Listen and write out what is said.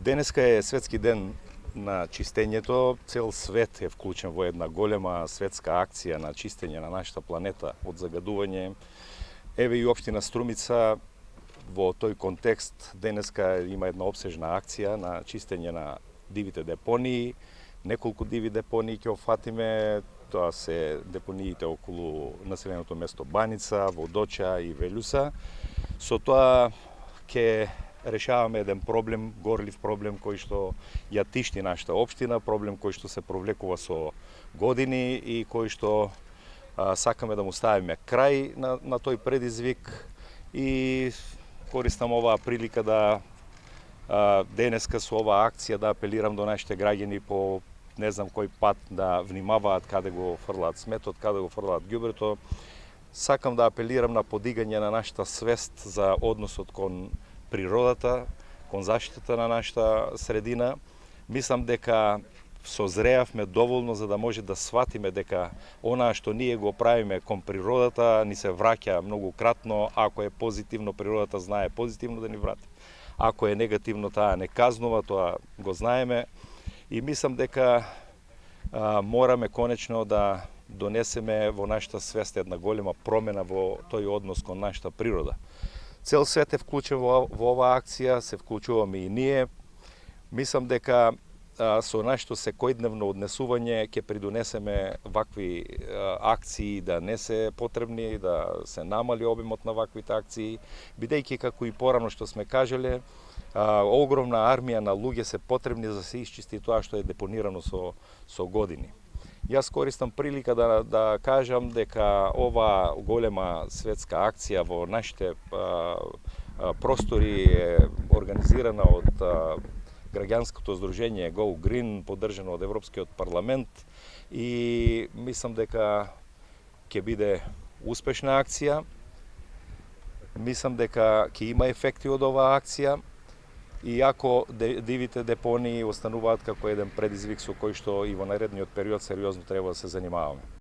Денеска е светски ден на чистењето. Цел свет е вклучен во една голема светска акција на чистење на нашата планета од загадување. Еве и општина Струмица во тој контекст денеска има една обсежна акција на чистење на дивите депонии. Неколку диви депонии ќе офатиме. Тоа се депониите околу населеното место Баница, Водоча и Велјуса. Со тоа ќе решаваме еден проблем, горлив проблем кој што ја тишти нашата општина, проблем кој што се провлекува со години и кој што сакаме да му ставиме крај на тој предизвик. И користам оваа прилика да денеска со оваа акција да апелирам до нашите граѓани по не знам кој пат да внимаваат каде го фрлаат сметот, каде го фрлаат ѓубрето. Сакам да апелирам на подигање на нашата свест за односот кон природата, кон заштитата на нашата средина. Мислам дека созреавме доволно за да може да сватиме дека онаа што ние го правиме кон природата ни се враќа многократно. Ако е позитивно, природата знае позитивно да ни врати. Ако е негативно, таа не казнува, тоа го знаеме. И мислам дека мораме конечно да донесеме во нашата свест една голема промена во тој однос кон нашата природа. Цел свет е вклучен во оваа акција, се вклучуваме и ние. Мислам дека со нашето секојдневно однесување ќе придонесеме вакви акции да не се потребни, да се намали обимот на ваквите акции, бидејќи како и порано што сме кажале, огромна армија на луѓе се потребни за да се исчисти тоа што е депонирано со години. Јас користам прилика да кажам дека ова голема светска акција во нашите простори е организирана од граѓанското здружение Go Green, поддржано од Европскиот парламент, и мислам дека ќе биде успешна акција. Мислам дека ќе има ефекти од оваа акција. Иако дивите депонии остануваат како еден предизвик со кој што и во наредниот период сериозно треба да се занимаваме.